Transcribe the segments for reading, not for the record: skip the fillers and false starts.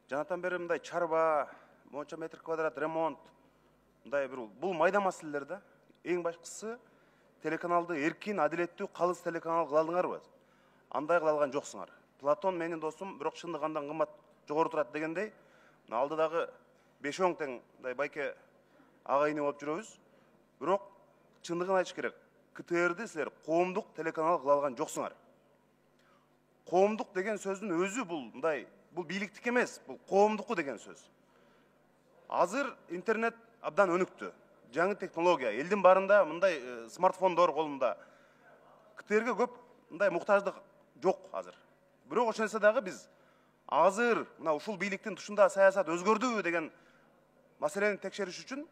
Жанатан бери мындай чарба, монча метр квадрат ремонт, мындай бул майда маселелер да. Эң башкысы телеканалды эркин, адилеттүү, калыс телеканал кыла алдыңарбы? Андай кыла алган жоксуңар. Платон менин досум, бирок чындыгындан кымбат жогору турат дегендей, алдыдагы 5-10 тең мындай байке агайыны болуп жүрөбүз. Бирок чындыгын айтыш керек. КТРди силер коомдук телеканал кыла алган жоксуңар. Коомдук деген сөздүн өзү бул бийликтик эмес, бул коомдуку деген сөз. Азыр интернет абдан өнүктү. Жаңы технология, элдин барында мындай смартфондор колунда. КТРге көп мындай муктаждык жок азыр. Бирок ошентсе дагы биз азыр мына ушул бийликтин тушунда саясат өзгөрдүбү деген маселени текшериш үчүн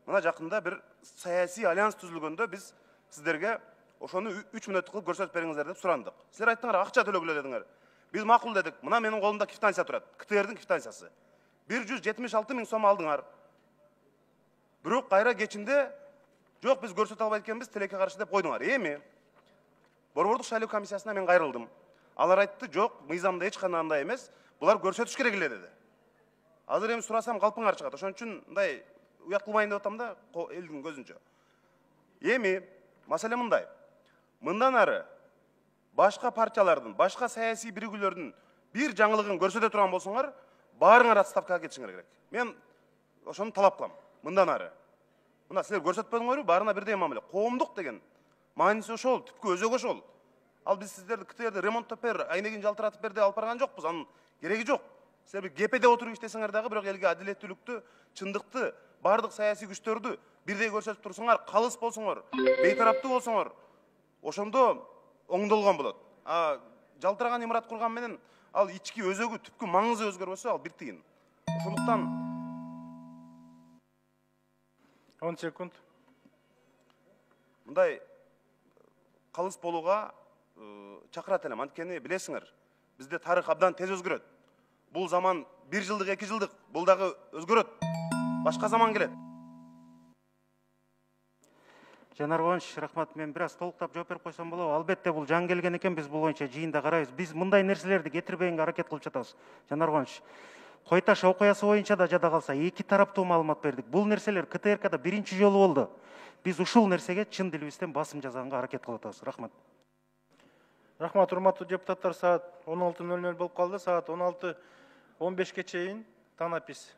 мына жакында бир саясий альянс түзүлгөндө биз сиздерге ошону 3 мүнөттүк кылып көрсөтүп бериңиздер деп сурандык. Силер айттыңар, акча төлөгүлө дедиңер. Биз макул дедик. Мына менин колумда квитанция турат. КТРдин квитанциясы. 176 000 сом алдыңар. Бирок кайра кечинде жок, биз көрсөтө албайт экенбиз, тилекке каршы деп койдуңар. Эми Борбордук шайлоо комиссиясына мен кайрылдым. Алар айтты, жок, мыйзамда эч кандай андай эмес, булар көрсөтүш керек эле деди. Азыр эми сурасам калпыңар чыгат. Ошон үчүн мындай уят кылбайын деп атам да, элдин көзүнчө. Эми маселе мындай. Мындан ары башка партиялардын, башка саясий биригүүлөрдүн бир жаңылыгын көрсөтө турган болсоңор, баарыңар отставкага кетишиңер керек. Мен ошону талап кылам. Мындан ары. Мына силер көрсөтпөдүңөрбү, баарына бирдей мамиле. Коомдук деген мааниси ошол, түпкү өзөгү ошол. Ал биз сиздерди КТРди ремонттоп бер, айнегин жалтыратып бер деп алып барган жокпуз. Анын кереги жок. Силер ГПде отуруп иштесеңер дагы, бирок элге адилеттүүлүктү, чындыкты, бардык саясий күчтөрдү бирдей көрсөтүп турсуңар, калыс болсоңор, бейтараптуу болсоңор, ошондо оңдолгон болот. Жалтыраган имарат курган менен ал ички өзөгү, түпкү маңызы өзгөрбөсө, ал бир тыйын. Ошондуктан 10 секунд. Мындай калыс болууга чакырат элем. Анткени билесиңер, бизде тарых абдан тез өзгөрөт. Бул заман 1 жылдык, 2 жылдык, бул дагы өзгөрөт. Башка заман келет. Жанар Кубанович, рахмат, мен бир аз толуктап жооп берип койсом болобу? Албетте бул жаңы келген экен, биз бул боюнча жыйында карайбыз. Биз мындай нерселерди кетирбегенге аракет кылып жатабыз. Жанар Кубанович, Кой Таш окуясы боюнча да жада калса 2 тараптуу маалымат бердик. Бул нерселер КТРКда биринчи жолу болду. Биз ушул нерсеге чын дилибизден басым жасаганга аракет кылып атабыз. Рахмат. Рахмат, урматтуу депутаттар, саат 16:00 болуп калды. Саат 16:15 чейин танапис